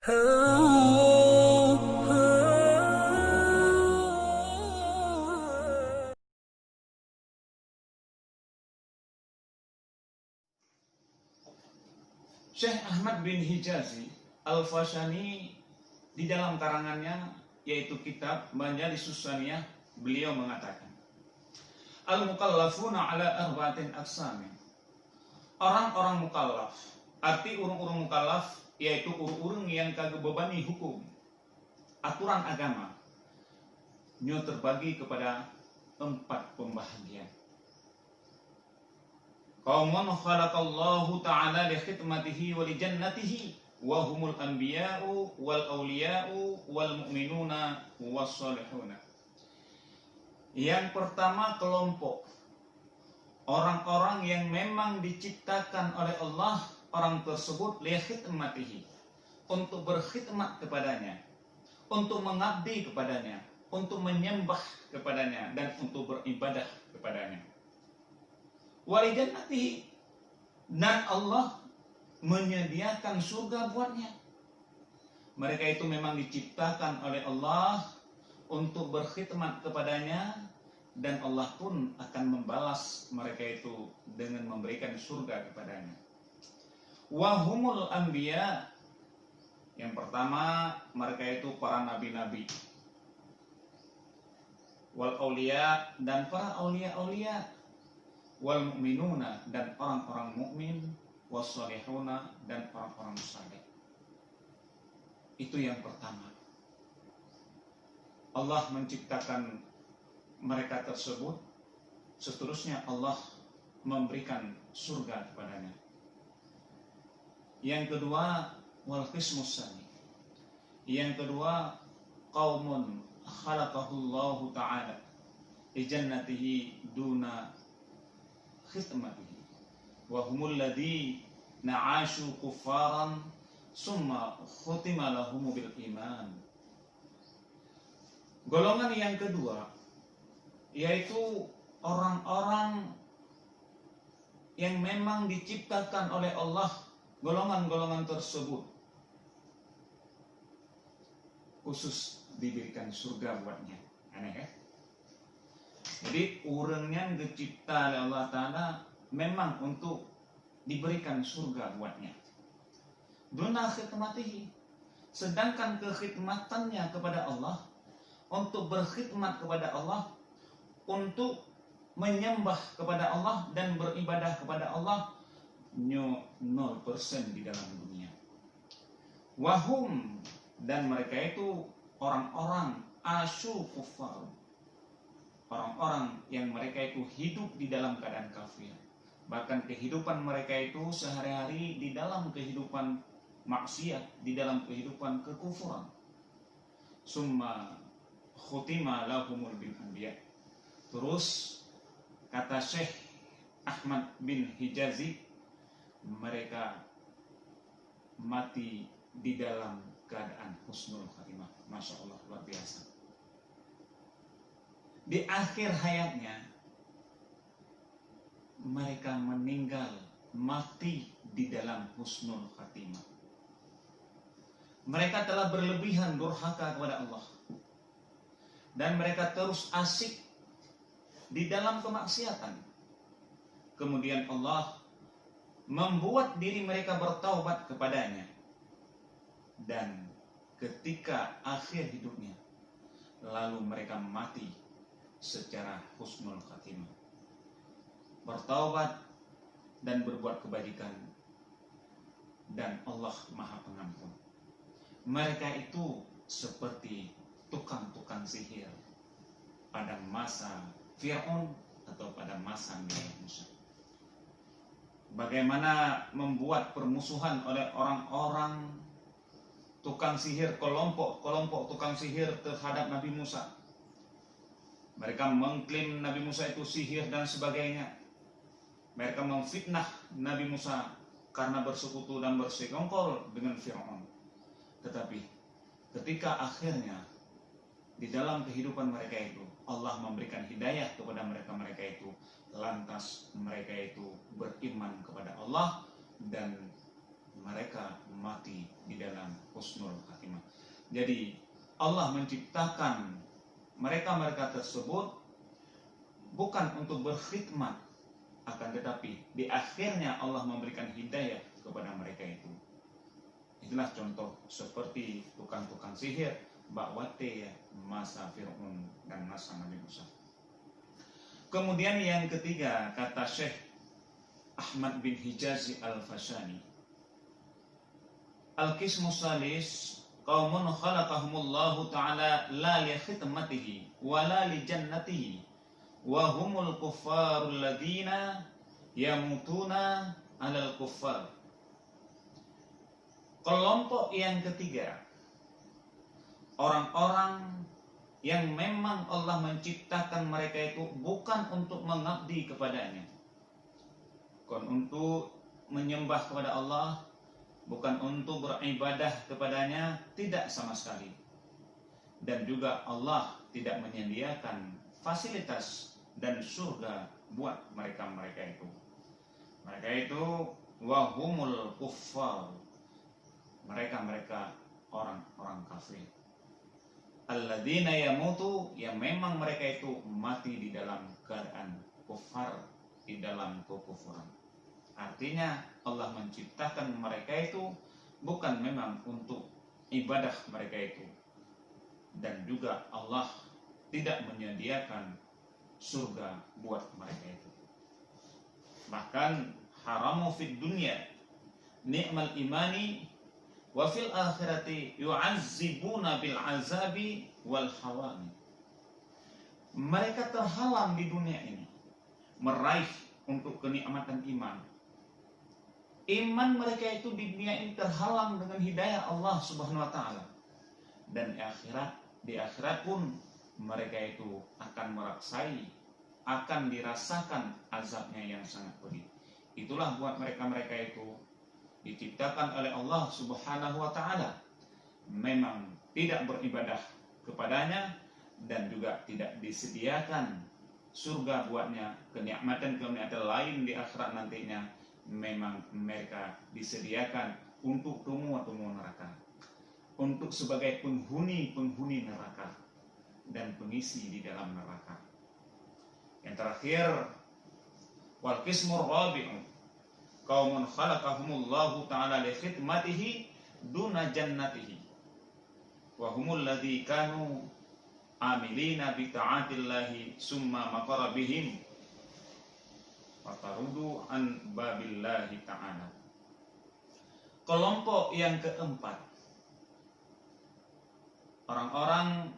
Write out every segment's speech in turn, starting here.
Syekh Ahmad bin Hijazi Al-Fashani di dalam karangannya yaitu kitab Majalisus Saniyah, beliau mengatakan Al-mukallafuna ala arba'atin aqsamin. Orang-orang mukallaf, arti urung-urung mukallaf yaitu urung-urung yang kagebebani hukum aturan agama, nyo terbagi kepada 4 pembahagian. Qaumun khalaqallahu ta'ala li khidmatihi wa li jannatihi wa humul anbiya'u wal awliya'u wal mu'minuna was salihuna. Yang pertama, kelompok orang-orang yang memang diciptakan oleh Allah, orang tersebut li khidmatihi, untuk berkhidmat kepadanya, untuk mengabdi kepadanya, untuk menyembah kepadanya, dan untuk beribadah kepadanya. Wali jannatihi, dan Allah menyediakan surga buatnya. Mereka itu memang diciptakan oleh Allah untuk berkhidmat kepadanya, dan Allah pun akan membalas mereka itu dengan memberikan surga kepadanya. Wahumul anbiya, yang pertama mereka itu para nabi-nabi. Wal auliya, dan para aulia-aulia. Wal mu'minuna, dan orang-orang mukmin. Was salihuna, dan orang-orang saleh. Itu yang pertama. Allah menciptakan mereka tersebut, seterusnya Allah memberikan surga kepadanya. Yang kedua, wal qismus tsani. Yang kedua, qaumun khalaqahullahu ta'ala li jannatihi duna khidmatihi wa humul ladzi na'ashu kuffaran summa khutima lahum bil iman. Golongan yang kedua yaitu orang-orang yang memang diciptakan oleh Allah. Golongan-golongan tersebut khusus diberikan surga buatnya. Aneh ya? Jadi orangnya dicipta oleh Allah Ta'ala memang untuk diberikan surga buatnya. Duna khidmatihi, sedangkan kekhidmatannya kepada Allah, untuk berkhidmat kepada Allah, untuk menyembah kepada Allah dan beribadah kepada Allah, 0% di dalam dunia. Wahum, dan mereka itu orang-orang asyu kufar, orang-orang yang mereka itu hidup di dalam keadaan kafir. Bahkan kehidupan mereka itu sehari-hari di dalam kehidupan maksiat, di dalam kehidupan kekufuran. Summa khutima lahumul bil anbiya. Terus kata Syekh Ahmad bin Hijazi, mereka mati di dalam keadaan husnul khatimah. Masya Allah, luar biasa. Di akhir hayatnya mereka meninggal, mati di dalam husnul khatimah. Mereka telah berlebihan durhaka kepada Allah, dan mereka terus asyik di dalam kemaksiatan. Kemudian Allah membuat diri mereka bertaubat kepadanya, dan ketika akhir hidupnya lalu mereka mati secara husnul khatimah, bertaubat dan berbuat kebajikan, dan Allah Maha Pengampun. Mereka itu seperti tukang-tukang sihir pada masa Fir'aun atau pada masa Nabi Musa. Bagaimana membuat permusuhan oleh orang-orang tukang sihir, kelompok-kelompok tukang sihir terhadap Nabi Musa. Mereka mengklaim Nabi Musa itu sihir dan sebagainya. Mereka memfitnah Nabi Musa karena bersekutu dan bersekongkol dengan Fir'aun. Tetapi ketika akhirnya di dalam kehidupan mereka itu Allah memberikan hidayah kepada mereka itu, lantas mereka itu beriman kepada Allah dan mereka mati di dalam husnul khatimah. Jadi Allah menciptakan mereka-mereka tersebut bukan untuk berkhidmat, akan tetapi di akhirnya Allah memberikan hidayah kepada mereka itu. Itulah contoh seperti tukang-tukang sihir, bakwate masa Fir'aun dan masa Nabi Musa. Kemudian yang ketiga, kata Syekh Ahmad bin Hijazi Al-Fashani, Al-Qismus Salis qaumun khalaqahumullahu ta'ala la li khidmatihi wa la li jannatihi wa humul kuffarul ladina yamutuna alal kuffar. Kelompok yang ketiga, orang-orang yang memang Allah menciptakan mereka itu bukan untuk mengabdi kepadanya, bukan untuk menyembah kepada Allah, bukan untuk beribadah kepadanya, tidak sama sekali. Dan juga Allah tidak menyediakan fasilitas dan surga buat mereka-mereka itu. Mereka itu wahumul kuffar, mereka-mereka orang-orang kafir. Alladzina yamutu, yang memang mereka itu mati di dalam keadaan kufar, di dalam kekufuran. Artinya Allah menciptakan mereka itu bukan memang untuk ibadah mereka itu, dan juga Allah tidak menyediakan surga buat mereka itu. Bahkan haramu fid dunya ni'mal imani wa fil akhirati yu'azzibuna bil azabi wal hawani. Mereka terhalang di dunia ini meraih untuk kenikmatan iman. Iman mereka itu di dunia ini terhalang dengan hidayah Allah Subhanahu wa taala. Dan di akhirat pun mereka itu akan meraksai, akan dirasakan azabnya yang sangat pedih. Itulah buat mereka-mereka itu diciptakan oleh Allah Subhanahu wa taala memang tidak beribadah kepadanya, dan juga tidak disediakan surga buatnya, kenikmatan-kenikmatan lain di akhirat nantinya memang mereka disediakan untuk tumbuh-tumbuh neraka, untuk sebagai penghuni neraka dan pengisi di dalam neraka. Yang terakhir, wal qismur rabi'u qaumun khalaqahumullahu ta'ala li khidmatihi duna jannatihi wa humul ladzi kanu amilina bi ta'atillahi summa maqara bihim fatarudu an babillahi ta'ala. Kelompok yang keempat, orang-orang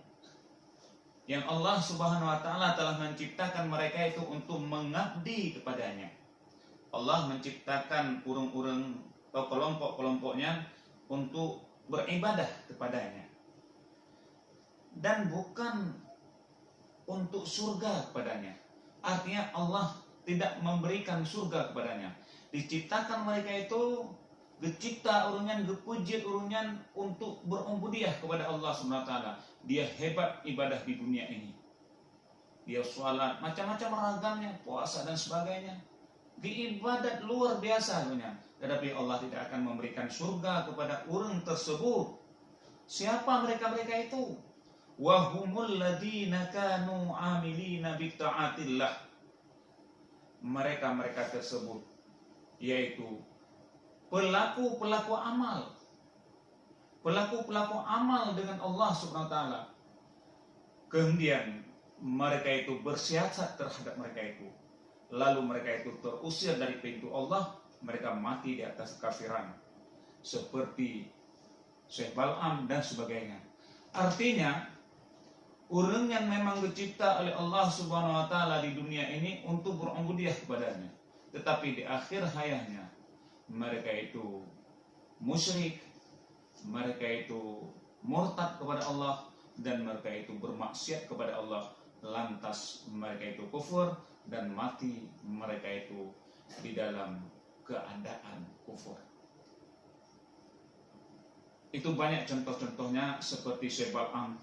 yang Allah Subhanahu wa taala telah menciptakan mereka itu untuk mengabdi kepadanya. Allah menciptakan urung-urung atau kelompok-kelompoknya untuk beribadah kepadanya, dan bukan untuk surga kepadanya. Artinya Allah tidak memberikan surga kepadanya. Diciptakan mereka itu, dicipta urungan, gepujit urungan untuk berubudiah kepada Allah Subhanahu wa taala. Dia hebat ibadah di dunia ini. Dia sholat, macam-macam ragamnya, puasa dan sebagainya. Di ibadat luar biasa dunia. Tetapi Allah tidak akan memberikan surga kepada orang tersebut. Siapa mereka-mereka itu? Wahumul ladina kanu amilina bi ta'atillah. Mereka-mereka tersebut yaitu pelaku-pelaku amal. Pelaku-pelaku amal dengan Allah Subhanahu wa taala. Kemudian mereka itu bersiasat terhadap mereka itu. Lalu mereka itu terusir dari pintu Allah, mereka mati di atas kafiran, seperti Syekh Bal'am dan sebagainya. Artinya, orang yang memang dicipta oleh Allah Subhanahu wa taala di dunia ini untuk berubudiah kepadanya, tetapi di akhir hayatnya mereka itu musyrik, mereka itu murtad kepada Allah, dan mereka itu bermaksiat kepada Allah, lantas mereka itu kufur dan mati mereka itu di dalam keadaan kufur. Itu banyak contoh-contohnya seperti Syekh Bal'am,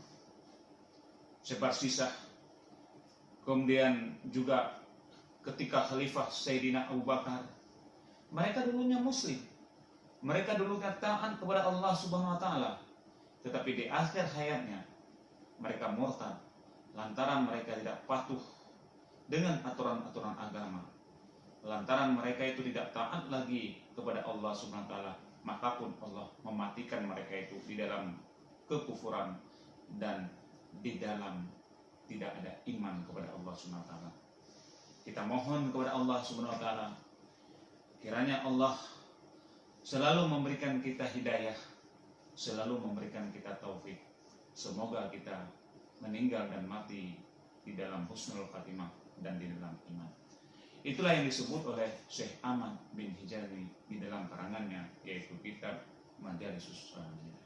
Syekh Barsisah. Kemudian juga ketika Khalifah Sayyidina Abu Bakar, mereka dulunya muslim, Mereka dulu taat kepada Allah Subhanahu wa taala, tetapi di akhir hayatnya mereka murtad lantaran mereka tidak patuh dengan aturan-aturan agama. Lantaran mereka itu tidak taat lagi kepada Allah Subhanahu wa taala, maka pun Allah mematikan mereka itu di dalam kekufuran dan di dalam tidak ada iman kepada Allah Subhanahu wa taala. Kita mohon kepada Allah Subhanahu wa taala, kiranya Allah selalu memberikan kita hidayah, selalu memberikan kita taufik. Semoga kita meninggal dan mati di dalam husnul khatimah dan di dalam iman. Itulah yang disebut oleh Syekh Ahmad bin Hijazi di dalam karangannya, yaitu kitab Majalisus Salamiyah.